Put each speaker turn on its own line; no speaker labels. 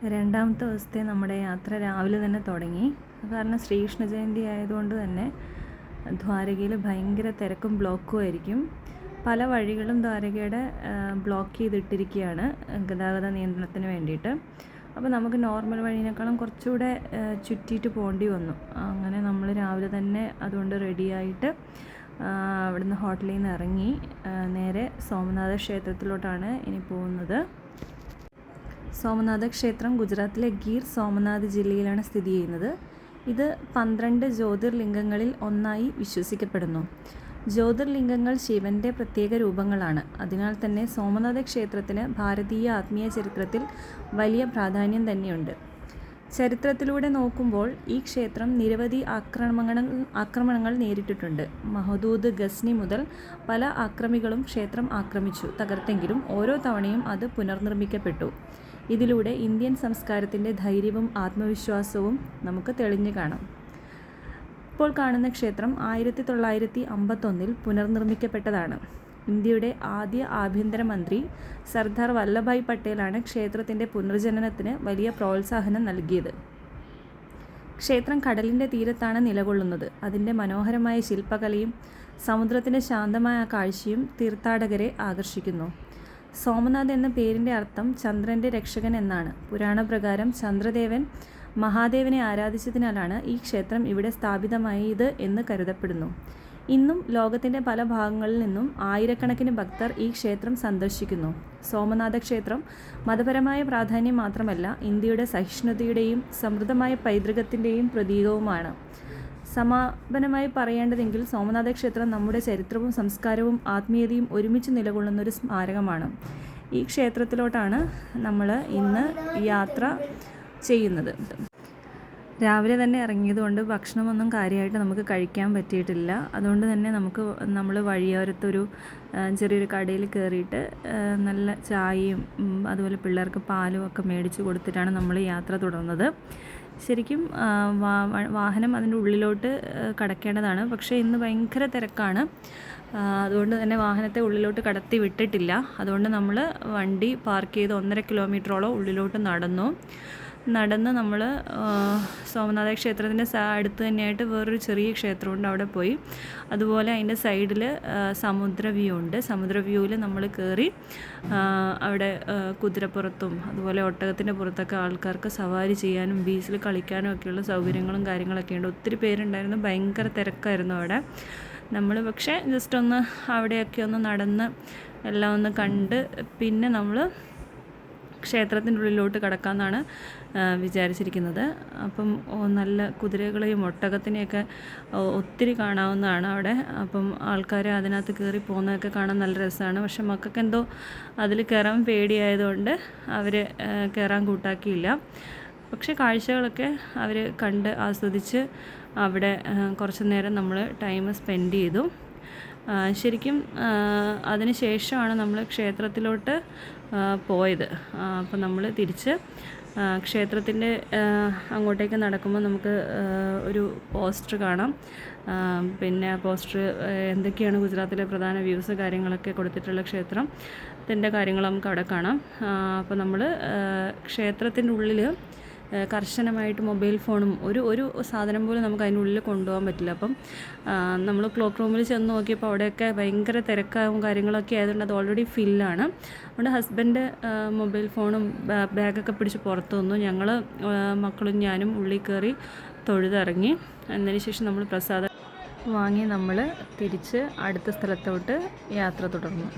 രണ്ടാമത്തെ ദിവസത്തെ നമ്മുടെ യാത്ര രാവിലെ തന്നെ തുടങ്ങി. കാരണം ശ്രീകൃഷ്ണ ജയന്തി ആയതുകൊണ്ട് തന്നെ ദ്വാരകയിൽ ഭയങ്കര തിരക്കും ബ്ലോക്കും ആയിരിക്കും. പല വഴികളും ദ്വാരകയുടെ ബ്ലോക്ക് ചെയ്തിട്ടിരിക്കുകയാണ് ഗതാഗത നിയന്ത്രണത്തിന് വേണ്ടിയിട്ട്. അപ്പോൾ നമുക്ക് നോർമൽ വഴിയേക്കാളും കുറച്ചുകൂടെ ചുറ്റിയിട്ട് പോകേണ്ടി വന്നു. അങ്ങനെ നമ്മൾ രാവിലെ തന്നെ അതുകൊണ്ട് റെഡിയായിട്ട് അവിടുന്ന് ഹോട്ടലിൽ നിന്ന് ഇറങ്ങി നേരെ സോമനാഥ ക്ഷേത്രത്തിലോട്ടാണ് ഇനി പോകുന്നത്. സോമനാഥ ക്ഷേത്രം ഗുജറാത്തിലെ ഗീർ സോമനാഥ് ജില്ലയിലാണ് സ്ഥിതി ചെയ്യുന്നത്. ഇത് 12 ജ്യോതിർലിംഗങ്ങളിൽ ഒന്നായി വിശ്വസിക്കപ്പെടുന്നു. ജ്യോതിർലിംഗങ്ങൾ ശിവൻ്റെ പ്രത്യേക രൂപങ്ങളാണ്. അതിനാൽ തന്നെ സോമനാഥ ക്ഷേത്രത്തിന് ഭാരതീയ ആത്മീയ ചരിത്രത്തിൽ വലിയ പ്രാധാന്യം തന്നെയുണ്ട്. ചരിത്രത്തിലൂടെ നോക്കുമ്പോൾ ഈ ക്ഷേത്രം നിരവധി ആക്രമണങ്ങൾ നേരിട്ടിട്ടുണ്ട്. മഹദൂദ് ഗസ്നി മുതൽ പല ആക്രമികളും ക്ഷേത്രം ആക്രമിച്ചു തകർത്തെങ്കിലും ഓരോ തവണയും അത് പുനർനിർമ്മിക്കപ്പെട്ടു. ഇതിലൂടെ ഇന്ത്യൻ സംസ്കാരത്തിൻ്റെ ധൈര്യവും ആത്മവിശ്വാസവും നമുക്ക് തെളിഞ്ഞു കാണാം. ഇപ്പോൾ കാണുന്ന ക്ഷേത്രം 1951 പുനർനിർമ്മിക്കപ്പെട്ടതാണ്. ഇന്ത്യയുടെ ആദ്യ ആഭ്യന്തരമന്ത്രി സർദാർ വല്ലഭായ് പട്ടേലാണ് ക്ഷേത്രത്തിൻ്റെ പുനർജനനത്തിന് വലിയ പ്രോത്സാഹനം നൽകിയത്. ക്ഷേത്രം കടലിൻ്റെ തീരത്താണ് നിലകൊള്ളുന്നത്. അതിൻ്റെ മനോഹരമായ ശില്പകലയും സമുദ്രത്തിൻ്റെ ശാന്തമായ കാഴ്ചയും തീർത്ഥാടകരെ ആകർഷിക്കുന്നു. സോമനാഥ് എന്ന പേരിൻ്റെ അർത്ഥം ചന്ദ്രൻ്റെ രക്ഷകൻ എന്നാണ്. പുരാണപ്രകാരം ചന്ദ്രദേവൻ മഹാദേവനെ ആരാധിച്ചതിനാലാണ് ഈ ക്ഷേത്രം ഇവിടെ സ്ഥാപിതമായത് എന്ന് കരുതപ്പെടുന്നു. ഇന്നും ലോകത്തിൻ്റെ പല ഭാഗങ്ങളിൽ നിന്നും ആയിരക്കണക്കിന് ഭക്തർ ഈ ക്ഷേത്രം സന്ദർശിക്കുന്നു. സോമനാഥ ക്ഷേത്രം മതപരമായ പ്രാധാന്യം മാത്രമല്ല, ഇന്ത്യയുടെ സഹിഷ്ണുതയുടെയും സമൃദ്ധമായ പൈതൃകത്തിൻ്റെയും പ്രതീകവുമാണ്. സമാപനമായി പറയേണ്ടതെങ്കിൽ സോമനാഥ ക്ഷേത്രം നമ്മുടെ ചരിത്രവും സംസ്കാരവും ആത്മീയതയും ഒരുമിച്ച് നിലകൊള്ളുന്നൊരു സ്മാരകമാണ്. ഈ ക്ഷേത്രത്തിലോട്ടാണ് നമ്മൾ ഇന്ന് യാത്ര ചെയ്യുന്നത്. രാവിലെ തന്നെ ഇറങ്ങിയതുകൊണ്ട് ഭക്ഷണമൊന്നും കാര്യമായിട്ട് നമുക്ക് കഴിക്കാൻ പറ്റിയിട്ടില്ല. അതുകൊണ്ട് തന്നെ നമ്മൾ വഴിയോരത്തൊരു ചെറിയൊരു കടയിൽ കയറിയിട്ട് നല്ല ചായയും അതുപോലെ പിള്ളേർക്ക് പാലും ഒക്കെ മേടിച്ച് കൊടുത്തിട്ടാണ് നമ്മൾ യാത്ര തുടർന്നത്. ശരിക്കും വാഹനം അതിൻ്റെ ഉള്ളിലോട്ട് കടക്കേണ്ടതാണ്. പക്ഷേ ഇന്ന് ഭയങ്കര തിരക്കാണ്. അതുകൊണ്ട് തന്നെ വാഹനത്തെ ഉള്ളിലോട്ട് കടത്തി വിട്ടിട്ടില്ല. അതുകൊണ്ട് നമ്മൾ വണ്ടി പാർക്ക് ചെയ്ത് 1.5 കിലോമീറ്ററോളം ഉള്ളിലോട്ട് നടന്ന് നമ്മൾ സോമനാഥ ക്ഷേത്രത്തിൻ്റെ അടുത്ത് തന്നെയായിട്ട് വേറൊരു ചെറിയ ക്ഷേത്രമുണ്ട്, അവിടെ പോയി. അതുപോലെ അതിൻ്റെ സൈഡിൽ സമുദ്ര വ്യൂ ഉണ്ട്. സമുദ്ര വ്യൂവിൽ നമ്മൾ കയറി അവിടെ കുതിരപ്പുറത്തും അതുപോലെ ഒട്ടകത്തിൻ്റെ പുറത്തൊക്കെ ആൾക്കാർക്ക് സവാരി ചെയ്യാനും ബീച്ചിൽ കളിക്കാനും ഒക്കെയുള്ള സൗകര്യങ്ങളും കാര്യങ്ങളൊക്കെ ഉണ്ട്. ഒത്തിരി പേരുണ്ടായിരുന്നു. ഭയങ്കര തിരക്കായിരുന്നു അവിടെ. നമ്മൾ പക്ഷേ ജസ്റ്റ് ഒന്ന് അവിടെയൊക്കെ ഒന്ന് നടന്ന് എല്ലാം ഒന്ന് കണ്ട് പിന്നെ നമ്മൾ ക്ഷേത്രത്തിൻ്റെ ഉള്ളിലോട്ട് കടക്കാമെന്നാണ് വിചാരിച്ചിരിക്കുന്നത്. അപ്പം നല്ല കുതിരകളെയും ഒട്ടകത്തിനെയൊക്കെ ഒത്തിരി കാണാവുന്നതാണ് അവിടെ. അപ്പം ആൾക്കാർ അതിനകത്ത് കയറി പോകുന്നതൊക്കെ കാണാൻ നല്ല രസമാണ്. പക്ഷെ മക്കൾക്ക് എന്തോ അതിൽ കയറാൻ പേടിയായതുകൊണ്ട് അവർ കയറാൻ കൂട്ടാക്കിയില്ല. പക്ഷേ കാഴ്ചകളൊക്കെ അവർ കണ്ട് ആസ്വദിച്ച് അവിടെ കുറച്ച് നേരം നമ്മൾ ടൈം സ്പെൻഡ് ചെയ്തു. ശരിക്കും അതിന് ശേഷമാണ് നമ്മൾ ക്ഷേത്രത്തിലോട്ട് പോയത്. അപ്പോൾ നമ്മൾ തിരിച്ച് ക്ഷേത്രത്തിൻ്റെ അങ്ങോട്ടേക്ക് നടക്കുമ്പോൾ നമുക്ക് ഒരു പോസ്റ്റർ കാണാം. പിന്നെ പോസ്റ്റർ എന്തൊക്കെയാണ് ഗുജറാത്തിലെ പ്രധാന വ്യൂസ് കാര്യങ്ങളൊക്കെ കൊടുത്തിട്ടുള്ള ക്ഷേത്രത്തിൻ്റെ കാര്യങ്ങൾ നമുക്ക് അവിടെ കാണാം. അപ്പോൾ നമ്മൾ ക്ഷേത്രത്തിൻ്റെ ഉള്ളിൽ കർശനമായിട്ട് മൊബൈൽ ഫോണും ഒരു സാധനം പോലും നമുക്ക് അതിനുള്ളിൽ കൊണ്ടുപോകാൻ പറ്റില്ല. അപ്പം നമ്മൾ ക്ലോക്ക് റൂമിൽ ചെന്ന് നോക്കിയപ്പോൾ അവിടെയൊക്കെ ഭയങ്കര തിരക്കാവും കാര്യങ്ങളൊക്കെ ആയതുകൊണ്ട് അത് ഓൾറെഡി ഫില്ലാണ്. അതുകൊണ്ട് ഹസ്ബൻഡ് മൊബൈൽ ഫോണും ബാഗൊക്കെ പിടിച്ച് പുറത്തു വന്നു. ഞങ്ങൾ മക്കളും ഞാനും ഉള്ളിൽ കയറി തൊഴുതിറങ്ങി. അതിന് ശേഷം നമ്മൾ പ്രസാദം വാങ്ങി നമ്മൾ തിരിച്ച് അടുത്ത സ്ഥലത്തോട്ട് യാത്ര തുടർന്നു.